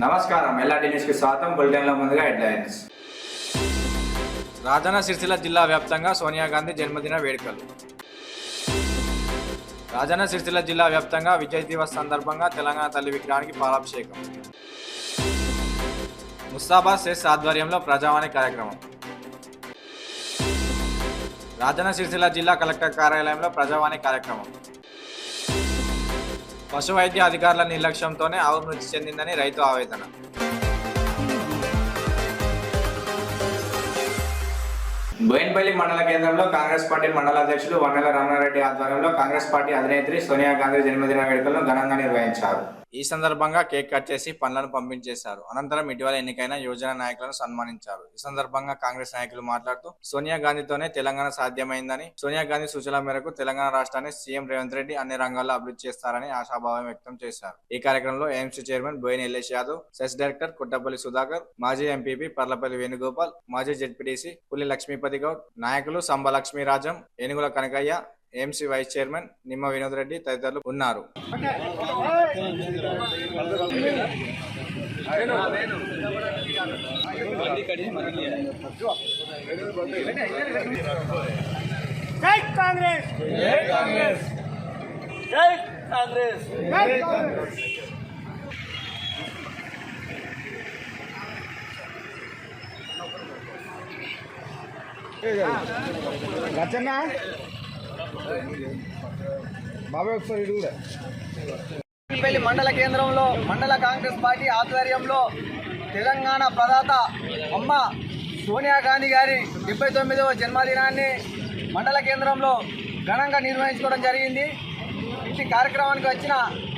నమస్కారం, ఎల్ఆర్టీ న్యూస్కి స్వాగతం. బులెటిన్లో ముందుగా హెడ్లైన్స్. రాజన్న సిరిసిల్ల జిల్లా వ్యాప్తంగా సోనియా గాంధీ జన్మదిన వేడుకలు. రాజన్న సిరిసిల్ల జిల్లా వ్యాప్తంగా విజయ్ దివస్ సందర్భంగా తెలంగాణ తల్లి విగ్రహానికి పాలాభిషేకం. ముస్తాబాద్ సెస్ ఆధ్వర్యంలో ప్రజావాణి కార్యక్రమం. రాజన్న సిరిసిల్ల జిల్లా కలెక్టర్ కార్యాలయంలో ప్రజావాణి కార్యక్రమం. పశు వైద్య అధికారుల నిర్లక్ష్యంతోనే ఆవు మృతి చెందిందని రైతు ఆవేదన. బోయిన్పల్లి మండల కేంద్రంలో కాంగ్రెస్ పార్టీ మండల అధ్యక్షులు వన్నెల రమణారెడ్డి ఆధ్వర్యంలో కాంగ్రెస్ పార్టీ అధినేత్రి సోనియా గాంధీ జన్మదిన వేడుకలను ఘనంగా నిర్వహించారు. ఈ సందర్భంగా కేక్ కట్ చేసి పండ్లను పంపించేశారు. అనంతరం ఇటీవల ఎన్నికైన యువజన నాయకులను సన్మానించారు. ఈ సందర్భంగా కాంగ్రెస్ నాయకులు మాట్లాడుతూ సోనియా గాంధీతోనే తెలంగాణ సాధ్యమైందని, సోనియా గాంధీ సూచనల మేరకు తెలంగాణ రాష్ట్రాన్ని సీఎం రేవంత్ రెడ్డి అన్ని రంగాల్లో అభివృద్ధి చేస్తారని ఆశాభావం వ్యక్తం చేశారు. ఈ కార్యక్రమంలో AMC chairman Boin Yellesh Yadav, CESS director Kottapalli Sudhakar, మాజీ ఎంపీపీ పర్లపల్లి వేణుగోపాల్, మాజీ జెడ్పీటీసీ పులి లక్ష్మీపతి గౌడ్, నాయకులు సంబ లక్ష్మీరాజం, ఏనుగుల కనకయ్య, ఏఎంసీ వైస్ చైర్మన్ నిమ్మ వినోద్ రెడ్డి తదితరులు ఉన్నారు. జై కాంగ్రెస్, జై కాంగ్రెస్, జై కాంగ్రెస్, జై కాంగ్రెస్. గచ్చన్న బాబాయ్ ఒకసారి కూడా బోయిన్పల్లి మండల కేంద్రంలో మండల కాంగ్రెస్ పార్టీ ఆధ్వర్యంలో తెలంగాణ ప్రదాత అమ్మ సోనియా గాంధీ గారి 79వ జన్మదినాన్ని మండల కేంద్రంలో ఘనంగా నిర్వహించుకోవడం జరిగింది. ఇట్టి కార్యక్రమానికి వచ్చిన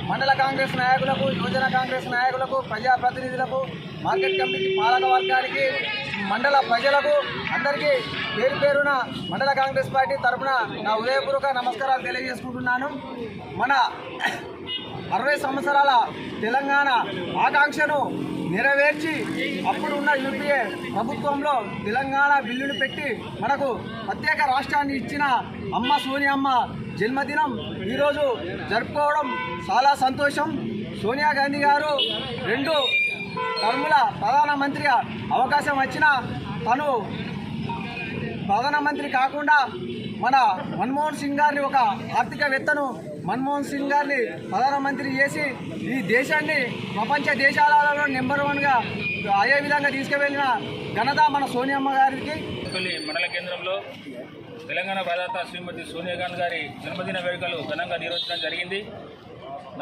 మండల కాంగ్రెస్ నాయకులకు, యువజన కాంగ్రెస్ నాయకులకు, ప్రజాప్రతినిధులకు, మార్కెట్ కమిటీ పాలక వర్గానికి, మండల ప్రజలకు అందరికీ పేరు పేరున మండల కాంగ్రెస్ పార్టీ తరఫున నా ఉదయపూర్వక నమస్కారాలు తెలియజేసుకుంటున్నాను. మన 60 సంవత్సరాల తెలంగాణ ఆకాంక్షను నెరవేర్చి అప్పుడు ఉన్న యూపీఏ ప్రభుత్వంలో తెలంగాణ బిల్లును పెట్టి మనకు ప్రత్యేక రాష్ట్రాన్ని ఇచ్చిన అమ్మ సోనియమ్మ జన్మదినం ఈరోజు జరుపుకోవడం చాలా సంతోషం. సోనియా గాంధీ గారు 2 టర్ముల ప్రధానమంత్రిగా అవకాశం వచ్చినా తను ప్రధానమంత్రి కాకుండా మన మన్మోహన్ సింగ్ గారిని, ఒక ఆర్థికవేత్తను మన్మోహన్ సింగ్ గారిని ప్రధానమంత్రి చేసి ఈ దేశాన్ని ప్రపంచ దేశాలలో నెంబర్ 1గా అయ్యే విధంగా తీసుకువెళ్ళిన ఘనత మన సోనియమ్మ గారికి. మండల కేంద్రంలో తెలంగాణ ప్రదాత శ్రీమతి సోనియా గాంధీ గారి జన్మదిన వేడుకలు ఘనంగా నిర్వహించడం జరిగింది.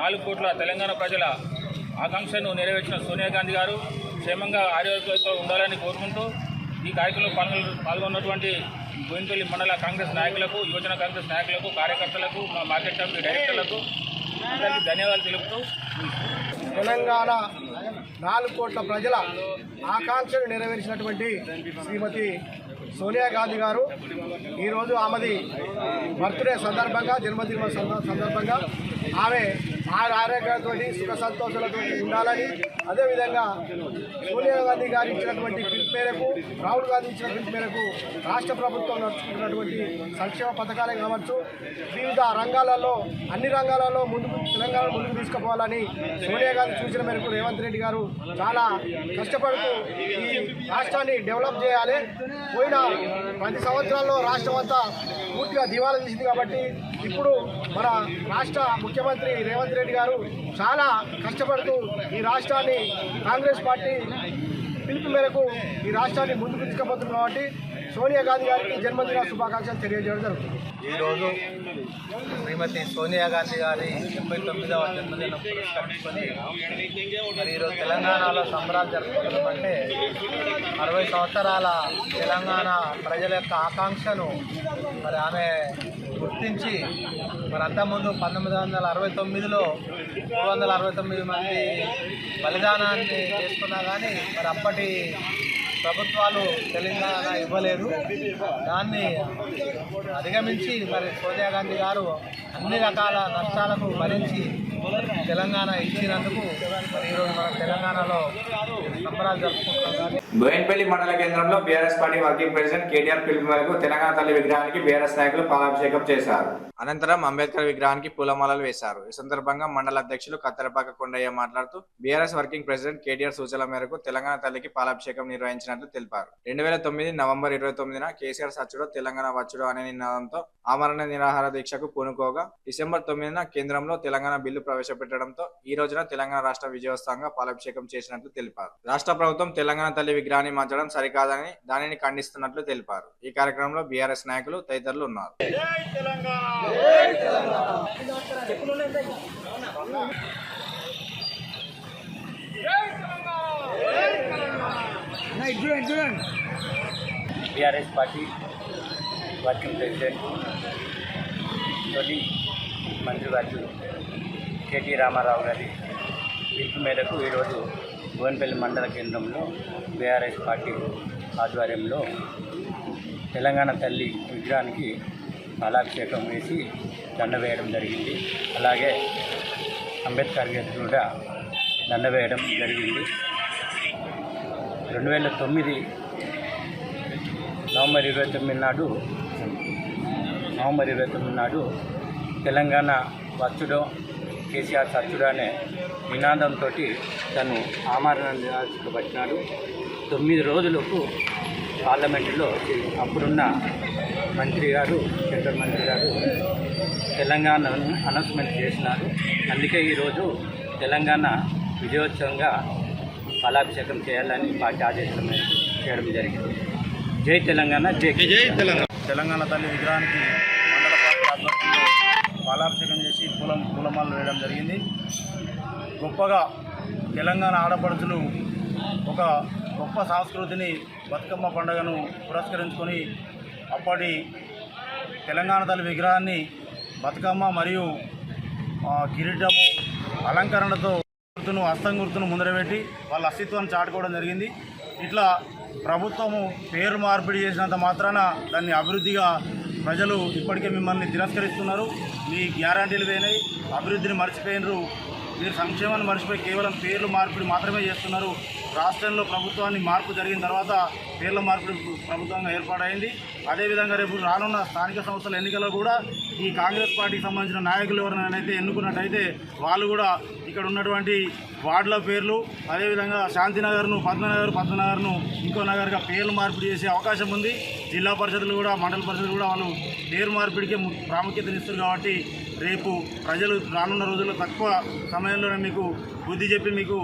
4 కోట్ల తెలంగాణ ప్రజల ఆకాంక్షను నెరవేర్చిన సోనియా గాంధీ గారు క్షేమంగా ఆరోగ్యంతో ఉండాలని కోరుకుంటూ ఈ కార్యక్రమంలో పాల్గొన్నటువంటి బోయిన్పల్లి మండల కాంగ్రెస్ నాయకులకు, యువజన కాంగ్రెస్ నాయకులకు, కార్యకర్తలకు, మా మార్కెట్ కమిటీ డైరెక్టర్లకు అందరికీ ధన్యవాదాలు తెలుపుతూ తెలంగాణ 4 కోట్ల ప్రజల ఆకాంక్షను నెరవేర్చినటువంటి శ్రీమతి సోనియా గాంధీ గారు ఈరోజు ఆమెది బర్త్డే సందర్భంగా, జన్మదిన సందర్భంగా ఆమె ఆరోగ్యంతో సుఖ సంతోషాలతో ఉండాలని, అదేవిధంగా సోనియా గాంధీ గారు ఇచ్చినటువంటి పిలుపు మేరకు, రాహుల్ గాంధీ ఇచ్చిన పిలుపు మేరకు రాష్ట్ర ప్రభుత్వం నడుచుకుంటున్నటువంటి సంక్షేమ పథకాలే కావచ్చు, వివిధ రంగాలలో అన్ని రంగాలలో తెలంగాణ ముందుకు తీసుకుపోవాలని సోనియా గాంధీ సూచన మేరకు రేవంత్ రెడ్డి గారు చాలా కష్టపడుతూ ఈ రాష్ట్రాన్ని డెవలప్ చేయాలి. పోయిన 10 సంవత్సరాల్లో రాష్ట్రం అంతా పూర్తిగా దివాలా తీసింది కాబట్టి ఇప్పుడు మన రాష్ట్ర ముఖ్యమంత్రి రేవంత్ రెడ్డి గారు చాలా కష్టపడుతూ ఈ రాష్ట్రాన్ని కాంగ్రెస్ పార్టీ పిలుపు మేరకు ఈ రాష్ట్రాన్ని ముందుకు తీసుకుపోతుంది కాబట్టి సోనియా గాంధీ గారికి జన్మదిన శుభాకాంక్షలు తెలియజేయడం జరుగుతుంది. ఈరోజు శ్రీమతి సోనియా గాంధీ గారి 79వ జన్మదినం పురస్కరించుకొని మరి ఈరోజు తెలంగాణలో సంబరాలు జరుపుకుంటామంటే 60 సంవత్సరాల తెలంగాణ ప్రజల యొక్క ఆకాంక్షను మరి ఆమె గుర్తించి మరి అంతకుముందు 1969లో 369 మంది బలిదానాన్ని చేసుకున్నా కానీ మరి అప్పటి ప్రభుత్వాలు తెలంగాణ ఇవ్వలేదు. దాన్ని అధిగమించి మరి సోనియా గాంధీ గారు అన్ని రకాల నష్టాలకు భరించి తెలంగాణ ఇచ్చినందుకు మరి ఈరోజు మన తెలంగాణలో సంబరాలు జరుపుకుంటున్నాం. బోయిన్పల్లి మండల కేంద్రంలో BRS party working president KTR పిలుపు మేరకు తెలంగాణ తల్లి విగ్రహానికి బీఆర్ఎస్ నాయకులు పాలాభిషేకం చేశారు. అనంతరం అంబేద్కర్ విగ్రహానికి పూలమాలలు వేశారు. ఈ సందర్భంగా మండల అధ్యక్షులు కత్తెరపాక కొండయ్య మాట్లాడుతూ బీఆర్ఎస్ వర్కింగ్ ప్రెసిడెంట్ కేటీఆర్ సూచనల మేరకు తెలంగాణ తల్లికి పాలాభిషేకం నిర్వహించినట్లు తెలిపారు. 2009 నవంబర్ 29న కేసీఆర్ సచ్చుడో తెలంగాణ వచ్చుడో అనే నినాదంతో ఆమరణ నిరాహార దీక్షకు పూనుకోగా డిసెంబర్ 9న కేంద్రంలో తెలంగాణ బిల్లు ప్రవేశపెట్టడంతో ఈ రోజున తెలంగాణ రాష్ట్ర విజయోత్సవంగా పాలాభిషేకం చేసినట్లు తెలిపారు. రాష్ట్ర ప్రభుత్వం తెలంగాణ తల్లి విగ్రహాన్ని మార్చడం సరికాదని దానిని ఖండిస్తున్నట్లు తెలిపారు. ఈ కార్యక్రమంలో బీఆర్ఎస్ నాయకులు తదితరులు ఉన్నారు. బీఆర్ఎస్ పార్టీ వర్కింగ్ ప్రెసిడెంట్ తొలి మంత్రివర్యులు కేటీ రామారావు గారి పిలుపు మేరకు ఈరోజు బోయిన్పల్లి మండల కేంద్రంలో బీఆర్ఎస్ పార్టీ ఆధ్వర్యంలో తెలంగాణ తల్లి విగ్రహానికి పాలాభిషేకం వేసి దండ వేయడం జరిగింది. అలాగే అంబేద్కర్ గారికి కూడా దండ వేయడం జరిగింది. 2009 నవంబర్ 29 నాడు తెలంగాణ వచ్చుడో కేసీఆర్ సచ్చుడో అనే నినాదంతో తను ఆమరణ నిరాశకు పట్టినాడు. 9 రోజులకు పార్లమెంటులో అప్పుడున్న మంత్రి గారు సెంట్రల్ మంత్రి గారు తెలంగాణను అనౌన్స్మెంట్ చేసినారు. అందుకే ఈరోజు తెలంగాణ విజయోత్సవంగా పాలాభిషేకం చేయాలని పార్టీ ఆదేశాల మేరకు చేయడం జరిగింది. జై తెలంగాణ, జై తెలంగాణ. తెలంగాణ తల్లి విగ్రహానికి మండల పార్టీ ఆధ్వర్యంలో పాలాభిషేకం చేసి పూలమాలలు వేయడం జరిగింది. గొప్పగా తెలంగాణ ఆడపడుచులు ఒక గొప్ప సంస్కృతిని బతుకమ్మ పండుగను పురస్కరించుకొని అప్పటి తెలంగాణ తల్లి విగ్రహాన్ని బతుకమ్మ మరియు కిరీటము అలంకరణతో హస్తం గుర్తును ముందరబెట్టి వాళ్ళ అస్తిత్వాన్ని చాటుకోవడం జరిగింది. ఇట్లా ప్రభుత్వము పేరు మార్పిడి చేసినంత మాత్రాన దాన్ని అభివృద్ధిగా ప్రజలు ఇప్పటికే మిమ్మల్ని తిరస్కరిస్తున్నారు. మీ గ్యారంటీలు పోయినాయి, అభివృద్ధిని మర్చిపోయినారు. మీరు సంక్షేమాన్ని మర్చిపోయి కేవలం పేర్లు మార్పిడి మాత్రమే చేస్తున్నారు. రాష్ట్రంలో ప్రభుత్వాన్ని మార్పు జరిగిన తర్వాత పేర్ల మార్పిడి ప్రభుత్వంగా ఏర్పాటైంది. అదేవిధంగా రేపు రానున్న స్థానిక సంస్థల ఎన్నికల్లో కూడా ఈ కాంగ్రెస్ పార్టీకి సంబంధించిన నాయకులు ఎవరినైతే ఎన్నుకున్నట్టయితే వాళ్ళు కూడా ఇక్కడ ఉన్నటువంటి వార్డుల పేర్లు, అదేవిధంగా శాంతినగర్ను పద్మనగర్ను ఇంకో నగర్గా పేర్లు మార్పిడి చేసే అవకాశం ఉంది. జిల్లా పరిషత్లు కూడా మండల పరిషత్లు కూడా వాళ్ళు పేరు మార్పిడికి ప్రాముఖ్యతనిస్తారు. కాబట్టి రేపు ప్రజలు రానున్న రోజుల్లో తక్కువ సమయంలోనే మీకు బుద్ధి చెప్పి మీకు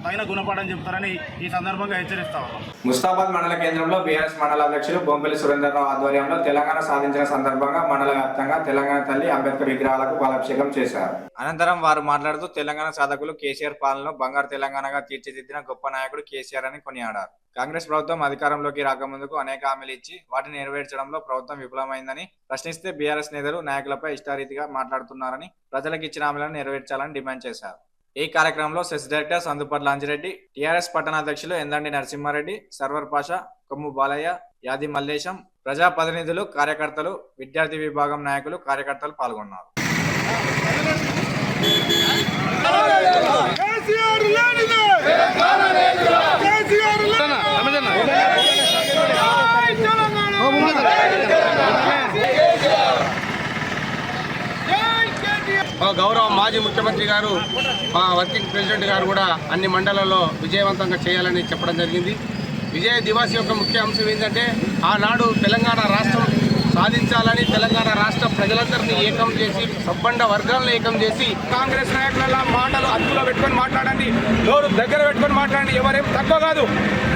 తగిన గుణపాఠం చెప్తారని ఈ సందర్భంగా హెచ్చరిస్తాం. ముస్తాబాద్ మండల కేంద్రంలో బీఆర్ఎస్ మండల అధ్యక్షులు బొంపెల్లి సురేందర్రావు ఆధ్వర్యంలో తెలంగాణ సాధించిన సందర్భంగా మండల వ్యాప్తంగా తెలంగాణ తల్లి అంబేద్కర్ విగ్రహాలకు పాలాభిషేకం చేశారు. అనంతరం వారు మాట్లాడుతూ తెలంగాణ సాధకులు కేసీఆర్ పాలనను బంగారు తెలంగాణగా తీర్చిదిద్దిన గొప్ప నాయకుడు కేసీఆర్ అని కొనియాడారు. కాంగ్రెస్ ప్రభుత్వం అధికారంలోకి రాకముందుకు అనేక హామీలు ఇచ్చి వాటిని నెరవేర్చడంలో ప్రభుత్వం విఫలమైందని ప్రశ్నిస్తే బీఆర్ఎస్ నేతలు నాయకులపై ఇష్టారీతిగా మాట్లాడుతున్నారని ప్రజలకు ఇచ్చిన హామీలను నెరవేర్చాలని డిమాండ్ చేశారు. ఈ కార్యక్రమంలో CESS director Sandupurla Anjireddy, TRS పట్టణాధ్యక్షులు ఎందండి నరసింహారెడ్డి, సర్వర్ పాషా, కొమ్ము బాలయ్య, యాది మల్లేశం, ప్రజాప్రతినిధులు, కార్యకర్తలు, విద్యార్థి విభాగం నాయకులు, కార్యకర్తలు పాల్గొన్నారు. గౌరవ మాజీ ముఖ్యమంత్రి గారు, మా వర్కింగ్ ప్రెసిడెంట్ గారు కూడా అన్ని మండలాల్లో విజయవంతంగా చేయాలని చెప్పడం జరిగింది. విజయ దివాస్ యొక్క ముఖ్య అంశం ఏంటంటే ఆనాడు తెలంగాణ రాష్ట్రం సాధించాలని తెలంగాణ రాష్ట్ర ప్రజలందరినీ ఏకం చేసి సబ్బండ వర్గాలను ఏకం చేసి కాంగ్రెస్ నాయకుల మాటలు అదుపులో పెట్టుకొని మాట్లాడండి, నోరు దగ్గర పెట్టుకొని మాట్లాడండి, ఎవరేం తక్కువ కాదు.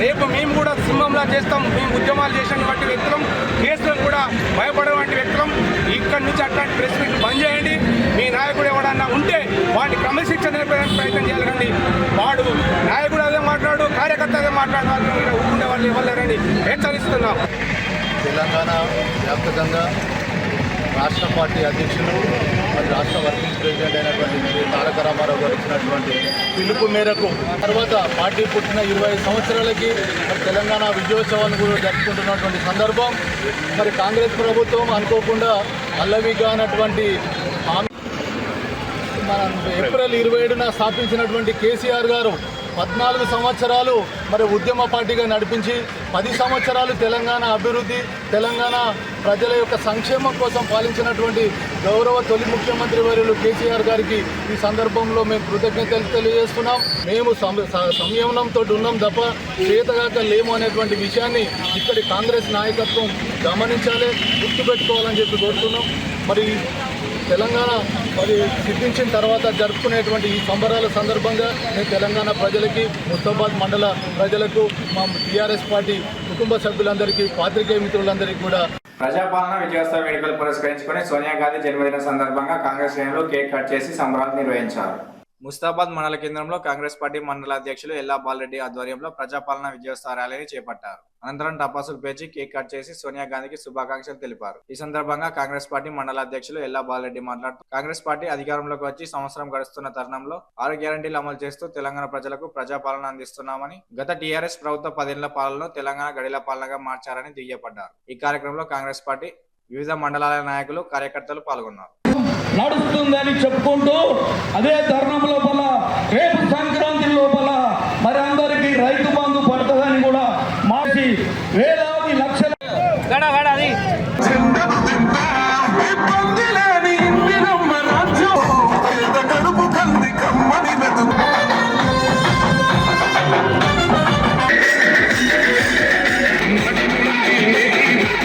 రేపు మేము కూడా సింహంలా చేస్తాం. మేము ఉద్యమాలు చేసినటువంటి వ్యక్తులం, కేసులను కూడా భయపడేటువంటి వ్యక్తులం. ఇక్కడి నుంచి అట్లాంటి ప్రెస్ మీట్ బంద్ చేయండి. మీ నాయకుడు ఎవడన్నా ఉంటే వాడిని క్రమశిక్షణ నేర్పడానికి ప్రయత్నం చేయాలండి. వాడు నాయకుడు అదే మాట్లాడు, కార్యకర్త అదే మాట్లాడు, ఉండే వాళ్ళు ఇవ్వలేరని హెచ్చరిస్తున్నాం. తెలంగాణ వ్యాప్తంగా రాష్ట్ర పార్టీ అధ్యక్షులు మరి రాష్ట్ర వర్కింగ్ ప్రెసిడెంట్ అయినటువంటి శ్రీ తారక రామారావు గారు ఇచ్చినటువంటి పిలుపు మేరకు తర్వాత పార్టీ పుట్టిన 25 సంవత్సరాలకి మరి తెలంగాణ విజయోత్సవాన్ని కూడా జరుపుకుంటున్నటువంటి సందర్భం. మరి కాంగ్రెస్ ప్రభుత్వం అనుకోకుండా అల్లవిగా అన్నటువంటి మన ఏప్రిల్ 27న స్థాపించినటువంటి కేసీఆర్ గారు 14 సంవత్సరాలు మరి ఉద్యమ పార్టీగా నడిపించి 10 సంవత్సరాలు తెలంగాణ అభివృద్ధి, తెలంగాణ ప్రజల యొక్క సంక్షేమం కోసం పాలించినటువంటి గౌరవ తొలి ముఖ్యమంత్రి వర్యులు కేసీఆర్ గారికి ఈ సందర్భంలో మేము కృతజ్ఞతలు తెలియజేస్తున్నాం. మేము సంయమనంతో ఉన్నాం తప్ప చేతగాక లేము అనేటువంటి విషయాన్ని ఇక్కడి కాంగ్రెస్ నాయకత్వం గమనించాలి, గుర్తుపెట్టుకోవాలని చెప్పి కోరుతున్నాం. మరి తెలంగాణ మరి సిద్ధించిన తర్వాత జరుపుకునేటువంటి ఈ సంబరాల సందర్భంగా నేను తెలంగాణ ప్రజలకి, ముస్తాబాద్ మండల ప్రజలకు, మా టీఆర్ఎస్ పార్టీ కుటుంబ సభ్యులందరికీ, పాత్రికేయ మిత్రులందరికీ కూడా ప్రజాపాలన విజయోత్సవ వేడుకలు పురస్కరించుకుని సోనియా గాంధీ జన్మదిన సందర్భంగా కాంగ్రెస్ శ్రేణులు కేక్ కట్ చేసి సంబరాలు నిర్వహించారు. ముస్తాబాద్ మండల కేంద్రంలో కాంగ్రెస్ పార్టీ మండల అధ్యక్షులు ఎల్లా బాలరెడ్డి ఆధ్వర్యంలో ప్రజాపాలన విజయోత్సవ ర్యాలీని చేపట్టారు. అనంతరం టపాసులు పేర్చి కేక్ కట్ చేసి సోనియా గాంధీకి శుభాకాంక్షలు తెలిపారు. ఈ సందర్భంగా కాంగ్రెస్ పార్టీ మండల అధ్యక్షులు ఎల్లా బాలరెడ్డి మాట్లాడుతూ కాంగ్రెస్ పార్టీ అధికారంలోకి వచ్చి సంవత్సరం గడుస్తున్న తరుణంలో 6 గ్యారంటీలు అమలు చేస్తూ తెలంగాణ ప్రజలకు ప్రజాపాలన అందిస్తున్నామని, గత టీఆర్ఎస్ ప్రభుత్వ 10 ఏళ్ల పాలనలో తెలంగాణ గడిల పాలనగా మార్చారని దుయ్యపడ్డారు. ఈ కార్యక్రమంలో కాంగ్రెస్ పార్టీ వివిధ మండలాల నాయకులు, కార్యకర్తలు పాల్గొన్నారు. నడుస్తుందని చెప్పుకుంటూ అదే తరుణం లోపల రేపు సంక్రాంతి లోపల మరి అందరికీ రైతు బంధు పడుతుందని కూడా మార్చి వేలాది లక్షల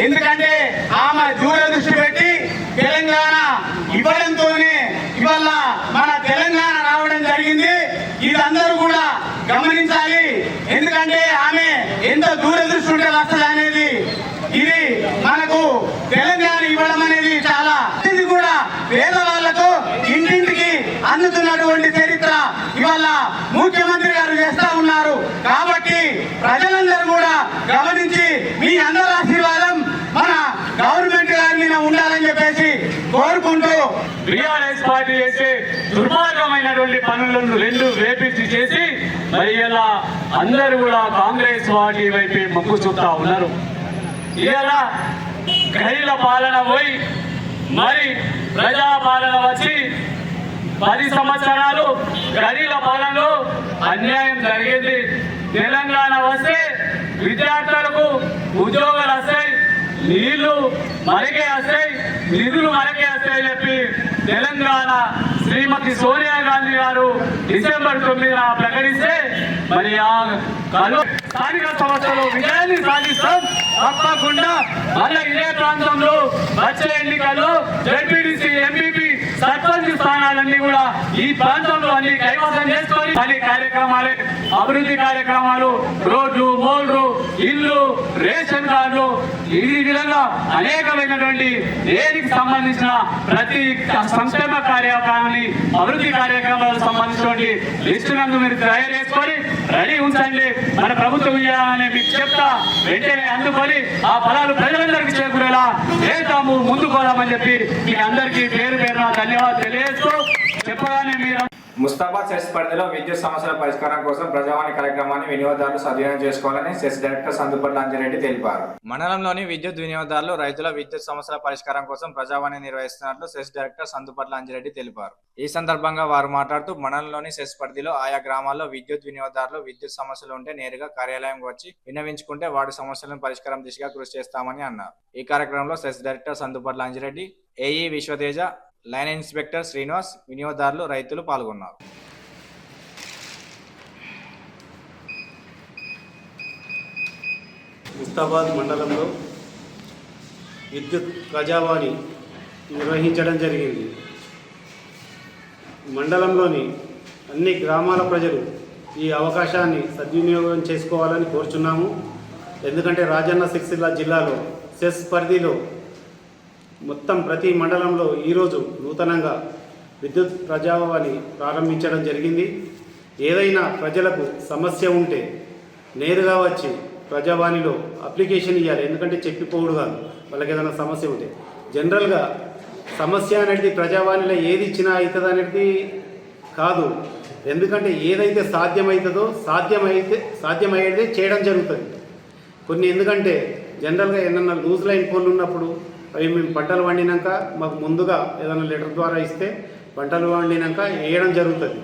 ఎందుకంటే ఆమె దూరదృష్టి పెట్టి తెలంగాణ ఇవ్వడంతోనే ఇవాళ మన తెలంగాణ రావడం జరిగింది. ఇది అందరూ కూడా గమనించాలి. ఎందుకంటే ఆమె ఎంత దూరదృష్టి ఉంటే వస్తుంది అనేది, ఇది మనకు తెలంగాణ ఇవ్వడం అనేది చాలా ఇది కూడా పేదవాళ్లకు ఇంటింటికి అందుతున్నటువంటి చరిత్ర ఇవాళ ముఖ్యమంత్రి గారు చేస్తా ఉన్నారు. కాబట్టి ప్రజలందరూ కూడా గమనించి మీ అందరి ఆశీర్వాదం మన గవర్నమెంట్ గారి మీద ఉండాలని చెప్పేసి కోరుకుంటూ, టీఆర్ఎస్ పార్టీ చేసే దుర్మార్గమైనటువంటి పనులను రెండు వేపించి చేసి మరి ఇలా అందరూ కూడా కాంగ్రెస్ పార్టీ వైపు మొగ్గు చూపుతా ఉన్నారు. ఇలా గడిల పాలన పోయి మరి ప్రజాపాలన వచ్చి 10 సంవత్సరాలు గడిల పాలనలో అన్యాయం జరిగింది. తెలంగాణ వస్తే విద్యార్థులకు ఉద్యోగాలు వస్తాయి, నీళ్లు మనకే వస్తాయి, నిధులు మనకే వస్తాయని చెప్పి తెలంగాణ శ్రీమతి సోనియా గాంధీ గారు డిసెంబర్ 9న ప్రకటిస్తే మరి ఆ స్థానిక సంస్థలో విజయాన్ని సాధిస్తాం. తప్పకుండా మళ్ళీ ఇదే ప్రాంతంలో వచ్చే ఎన్నికల్లో జడ్పీటీసీ, ఎంపీపీ, సర్పంచ్ స్థానాలన్నీ కూడా ఈ ప్రాంతంలో అన్ని కైవసం చేసుకొని అన్ని కార్యక్రమాలే, అభివృద్ధి కార్యక్రమాలు, రోడ్లు, మోల్లు, ఇల్లు, రేషన్ కార్డులు, ఈ విధంగా అనేకమైనటువంటి దేనికి సంబంధించిన ప్రతి సంక్షేమ కార్యక్రమాన్ని, అభివృద్ధి కార్యక్రమాలకు సంబంధించినటువంటి లిస్టులను మీరు తయారు చేసుకొని రెడీ ఉంచండి. మన ప్రభుత్వం విజయాన్ని మీకు చెప్తా వెంటనే అందుకొని ఆ ఫలాలు ప్రజలందరికీ చేకూరేలా చేద్దాము, ముందుకు పోదామని చెప్పి మీ అందరికీ పేరు పేరున ధన్యవాదాలు తెలియజేస్తూ చెప్పగానే మీరు ముస్తాబాద్ సెస్ పరిధిలో విద్యుత్ సమస్యల పరిష్కారం కోసం ప్రజావాణి కార్యక్రమాన్ని వినియోగదారులు సద్వినియోగం చేసుకోవాలని సెస్ డైరెక్టర్ సందుపట్ల అంజిరెడ్డి తెలిపారు. మండలంలోని విద్యుత్ వినియోగదారులు, రైతుల విద్యుత్ సమస్యల పరిష్కారం కోసం ప్రజావాణి నిర్వహిస్తున్నట్లు సెస్ డైరెక్టర్ సందుపట్ల అంజిరెడ్డి తెలిపారు. ఈ సందర్భంగా వారు మాట్లాడుతూ మండలంలోని సెస్ పరిధిలో ఆయా గ్రామాల్లో విద్యుత్ వినియోగదారులు విద్యుత్ సమస్యలు ఉంటే నేరుగా కార్యాలయం వచ్చి విన్నవించుకుంటే వాటి సమస్యలను పరిష్కారం దిశగా కృషి చేస్తామని అన్నారు. ఈ కార్యక్రమంలో CESS director Sandupatla Anjireddy, AE Vishwateja, line inspector Srinivas, వినియోగదారులు, రైతులు పాల్గొన్నారు. ముస్తాబాద్ మండలంలో విద్యుత్ ప్రజావాణి నిర్వహించడం జరిగింది. మండలంలోని అన్ని గ్రామాల ప్రజలు ఈ అవకాశాన్ని సద్వినియోగం చేసుకోవాలని కోరుచున్నాము. ఎందుకంటే రాజన్న సిరిసిల్ల జిల్లాలో సెస్ పరిధిలో మొత్తం ప్రతి మండలంలో ఈరోజు నూతనంగా విద్యుత్ ప్రజావాణి ప్రారంభించడం జరిగింది. ఏదైనా ప్రజలకు సమస్య ఉంటే నేరుగా వచ్చి ప్రజావాణిలో అప్లికేషన్ ఇవ్వాలి. ఎందుకంటే చెప్పిపోవుడు కాదు, వాళ్ళకి ఏదైనా సమస్య ఉంటే. జనరల్గా సమస్య అనేది ప్రజావాణిలో ఏది ఇచ్చినా అవుతుంది అనేది కాదు. ఎందుకంటే ఏదైతే సాధ్యమవుతుందో సాధ్యమయ్యేదే చేయడం జరుగుతుంది. కొన్ని ఎందుకంటే జనరల్గా ఏదన్నా లూజ్ లైన్ పోల్ ఉన్నప్పుడు అవి మేము పంటలు వండినాక మాకు ముందుగా ఏదైనా లెటర్ ద్వారా ఇస్తే పంటలు వండినాక వేయడం జరుగుతుంది.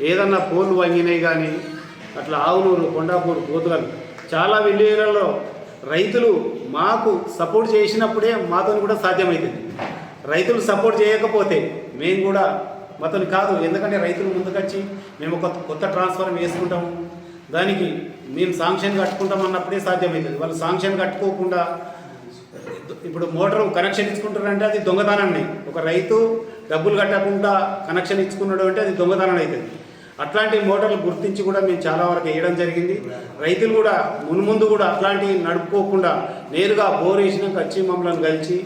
ఏదన్నా పోలు వంగినాయి కానీ అట్లా ఆవునూరు, కొండాపూర్, పోతుగల్ చాలా విలేజ్లలో రైతులు మాకు సపోర్ట్ చేసినప్పుడే మాతో కూడా సాధ్యమవుతుంది. రైతులు సపోర్ట్ చేయకపోతే మేము కూడా మాతో కాదు. ఎందుకంటే రైతులు ముందుకొచ్చి మేము ఒక కొత్త ట్రాన్స్ఫార్మర్ వేసుకుంటాము, దానికి మేము శాంక్షన్ కట్టుకుంటాం అన్నప్పుడే సాధ్యమవుతుంది. వాళ్ళు శాంక్షన్ కట్టుకోకుండా ఇప్పుడు మోటార్ కనెక్షన్ ఇచ్చుకుంటారంటే అది దొంగతనాన్ని. ఒక రైతు డబ్బులు కట్టకుండా కనెక్షన్ ఇచ్చుకున్నాడు అంటే అది దొంగతనం అవుతుంది. అట్లాంటి మోటార్లు గుర్తించి కూడా మేము చాలా వరకు వేయడం జరిగింది. రైతులు కూడా మున్ముందు కూడా అట్లాంటివి నడుపుకోకుండా నేరుగా బోర్ వేసినాక వచ్చి మమ్మల్ని కలిసి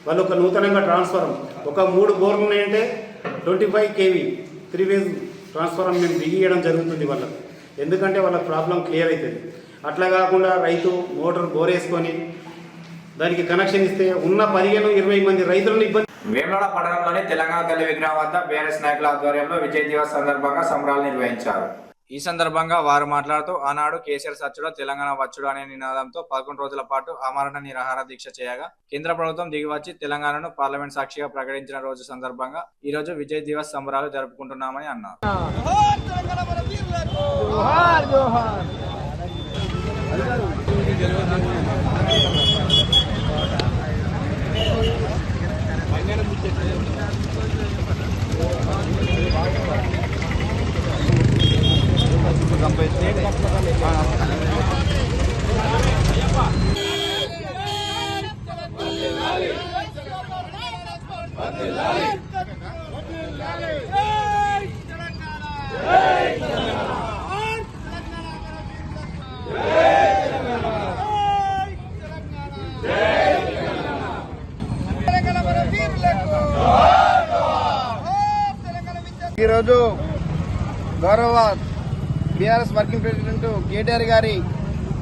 వాళ్ళు ఒక నూతనంగా ట్రాన్స్ఫారం ఒక 3 బోర్లు ఉన్నాయంటే 25 kV 3 phase ట్రాన్స్ఫారం మేము బిగియడం జరుగుతుంది వాళ్ళకు. ఎందుకంటే వాళ్ళ ప్రాబ్లం క్లియర్ అవుతుంది. అట్లా కాకుండా రైతు మోటార్ బోర్ వేసుకొని దానికి కనెక్షన్ ఇస్తే ఉన్న 15-20 మంది రైతులను ఇబ్బంది. వేములవాడ పట్టణంలోని తెలంగాణ తల్లి విగ్రహం వద్ద బీఆర్ఎస్ నాయకుల ఆధ్వర్యంలో విజయ్ దివస్ సందర్భంగా సంబరాలు నిర్వహించారు. ఈ సందర్భంగా వారు మాట్లాడుతూ ఆనాడు కేసీఆర్ సచ్చుడో తెలంగాణ వచ్చుడు అనే నినాదంతో 11 రోజుల పాటు ఆమరణ నిరాహార దీక్ష చేయగా కేంద్ర ప్రభుత్వం దిగివచ్చి తెలంగాణను పార్లమెంట్ సాక్షిగా ప్రకటించిన రోజు సందర్భంగా ఈ రోజు విజయ్ దివస్ సంబరాలు జరుపుకుంటున్నామని అన్నారు. ఈరోజు గౌరవ బీఆర్ఎస్ వర్కింగ్ ప్రెసిడెంట్ కేటీఆర్ గారి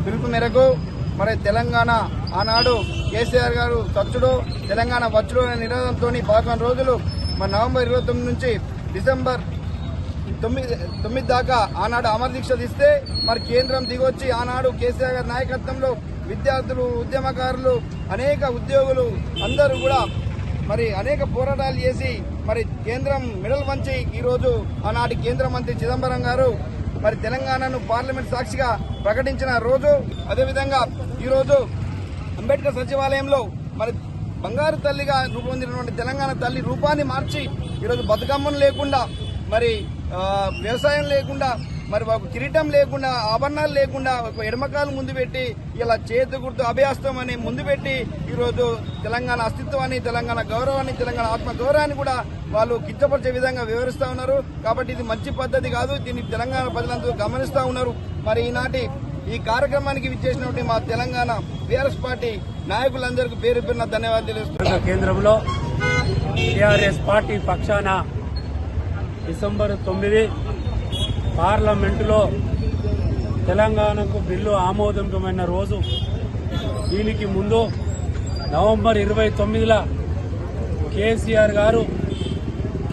పిలుపు మేరకు మరి తెలంగాణ ఆనాడు కేసీఆర్ గారు సచ్చుడు తెలంగాణ వచ్చుడు అనే నినాదంతో 11 రోజులు మరి నవంబర్ 29 నుంచి డిసెంబర్ 9 దాకా ఆనాడు అమర దీక్ష తీస్తే మరి కేంద్రం దిగొచ్చి ఆనాడు కేసీఆర్ గారి నాయకత్వంలో విద్యార్థులు, ఉద్యమకారులు, అనేక ఉద్యోగులు అందరూ కూడా మరి అనేక పోరాటాలు చేసి మరి కేంద్రం మెడల్ వంచి ఈరోజు ఆనాటి కేంద్ర మంత్రి చిదంబరం గారు మరి తెలంగాణను పార్లమెంట్ సాక్షిగా ప్రకటించిన రోజు. అదేవిధంగా ఈరోజు అంబేద్కర్ సచివాలయంలో మరి బంగారు తల్లిగా రూపొందినటువంటి తెలంగాణ తల్లి రూపాన్ని మార్చి ఈరోజు బతుకమ్మను లేకుండా మరి వ్యవసాయం లేకుండా మరి ఒక కిరీటం లేకుండా ఆభరణాలు లేకుండా ఒక ఎడమకాలు ముందు పెట్టి ఇలా చేతి గుర్తు అభయాస్తం అని ముందు పెట్టి ఈరోజు తెలంగాణ అస్తిత్వాన్ని, తెలంగాణ గౌరవాన్ని, తెలంగాణ ఆత్మ గౌరవాన్ని కూడా వాళ్ళు కించపరిచే విధంగా వివరిస్తూ ఉన్నారు. కాబట్టి ఇది మంచి పద్ధతి కాదు. దీన్ని తెలంగాణ ప్రజలందరూ గమనిస్తూ ఉన్నారు. మరి ఈనాటి ఈ కార్యక్రమానికి విచ్చేసినటువంటి మా తెలంగాణ బీఆర్ఎస్ పార్టీ నాయకులందరికీ పేరు పేరున ధన్యవాదాలు తెలుస్తున్నాను. కేంద్రంలో టీఆర్ఎస్ పార్టీ పక్షాన డిసెంబర్ 9 పార్లమెంటులో తెలంగాణకు బిల్లు ఆమోదమైన రోజు. దీనికి ముందు నవంబర్ 29 కేసీఆర్ గారు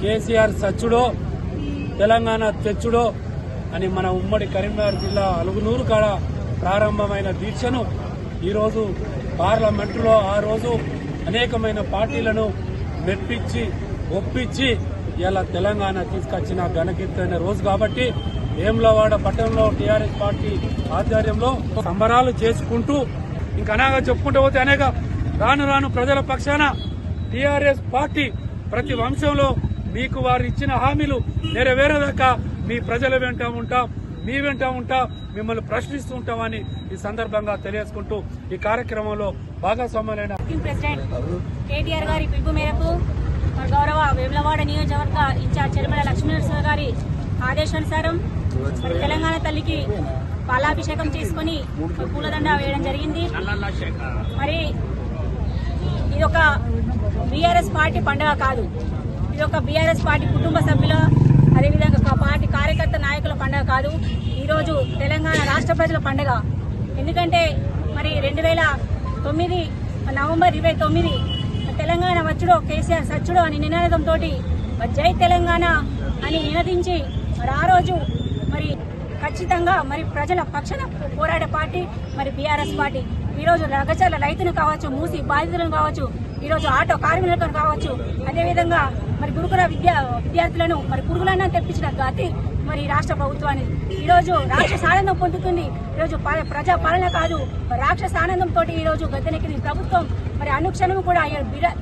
కేసీఆర్ సచ్చుడో తెలంగాణ తెచ్చుడో అని మన ఉమ్మడి కరీంనగర్ జిల్లా అలుగునూరు కాడ ప్రారంభమైన దీక్షను ఈరోజు పార్లమెంటులో ఆ రోజు అనేకమైన పార్టీలను మెప్పించి ఒప్పించి ఇలా తెలంగాణ తీసుకొచ్చిన ఘనకీర్తైన రోజు కాబట్టి వేములవాడ పట్టణంలో టీఆర్ఎస్ పార్టీ ఆధ్వర్యంలో సంబరాలు చేసుకుంటూ ఇంకా అనేక చెప్పుకుంటూ పోతే అనేక రాను ప్రజల పక్షాన టీఆర్ఎస్ పార్టీ ప్రతి వంశంలో మీకు వారు ఇచ్చిన హామీలు నెరవేరేదాకా మీ ప్రజల వెంట ఉంటాం, మీ వెంట ఉంటాం, మిమ్మల్ని ప్రశ్నిస్తూ ఉంటామని ఈ సందర్భంగా తెలియజేసుకుంటూ ఈ కార్యక్రమంలో భాగస్వాములైన ప్రెసిడెంట్ కేటీఆర్ గారి పిలుపు మేరకు గౌరవ వేములవాడ నియోజకవర్గ ఇన్ఛార్జ్ చెరుమల లక్ష్మీనరసింహ గారి ఆదేశానుసారం తెలంగాణ తల్లికి పాలాభిషేకం చేసుకుని పూలదండ వేయడం జరిగింది. మరి ఇది ఒక బీఆర్ఎస్ పార్టీ పండుగ కాదు, ఇది ఒక బీఆర్ఎస్ పార్టీ కుటుంబ సభ్యుల అదేవిధంగా పార్టీ కార్యకర్త నాయకుల పండుగ కాదు. ఈరోజు తెలంగాణ రాష్ట్ర ప్రజల పండుగ. ఎందుకంటే మరి 2009 నవంబర్ 29 తెలంగాణ వచ్చుడో కేసీఆర్ సచ్చుడో అని నినాదంతో జై తెలంగాణ అని నినదించి మరి ఆ రోజు మరి ఖచ్చితంగా మరి ప్రజల పక్షాన పోరాడే పార్టీ మరి బీఆర్ఎస్ పార్టీ. ఈరోజు రగచర్ల రైతులు కావచ్చు, మూసి బాధితులను కావచ్చు, ఈరోజు ఆటో కార్మికులను కావచ్చు, అదేవిధంగా మరి గురుకుల విద్యార్థులను మరి పురుగులన్నా తెప్పించిన గతి మరి రాష్ట్ర ప్రభుత్వాన్ని. ఈరోజు రాక్షస ఆనందం పొందుతుంది. ఈరోజు ప్రజా పాలన కాదు, రాక్షస ఆనందంతో ఈరోజు గద్దెనెక్కింది ప్రభుత్వం. మరి అనుక్షణం కూడా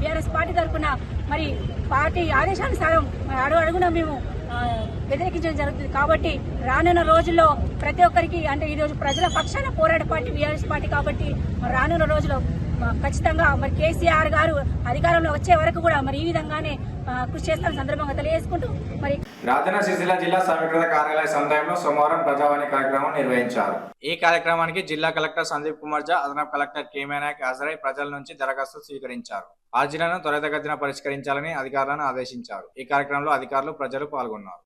బీఆర్ఎస్ పార్టీ తరఫున మరి పార్టీ ఆదేశానుసారం అడుగు అడుగున మేము వ్యతిరేకించడం జరుగుతుంది. కాబట్టి రానున్న రోజుల్లో ప్రతి ఒక్కరికి అంటే ఈరోజు ప్రజల పక్షాన పోరాడే పార్టీ బీఆర్ఎస్ పార్టీ కాబట్టి రానున్న రోజుల్లో ఖచ్చితంగా మరి కేసీఆర్ గారు అధికారంలో వచ్చే వరకు కూడా మరి ఈ విధంగానే కృషి చేస్తారని సందర్భంగా తెలియజేసుకుంటూ మరి రాజన్న సిరిసిల్ల జిల్లా సమీకృత కార్యాలయ సముదాయంలో సోమవారం ప్రజావాణి కార్యక్రమం నిర్వహించారు. ఈ కార్యక్రమానికి జిల్లా కలెక్టర్ సందీప్ కుమార్ జా, అదనపు కలెక్టర్ కె నాయక్ హాజరై ప్రజల నుంచి దరఖాస్తు స్వీకరించారు. అర్జీలను త్వరితగతిన పరిష్కరించాలని అధికారులను ఆదేశించారు. ఈ కార్యక్రమంలో అధికారులు, ప్రజలు పాల్గొన్నారు.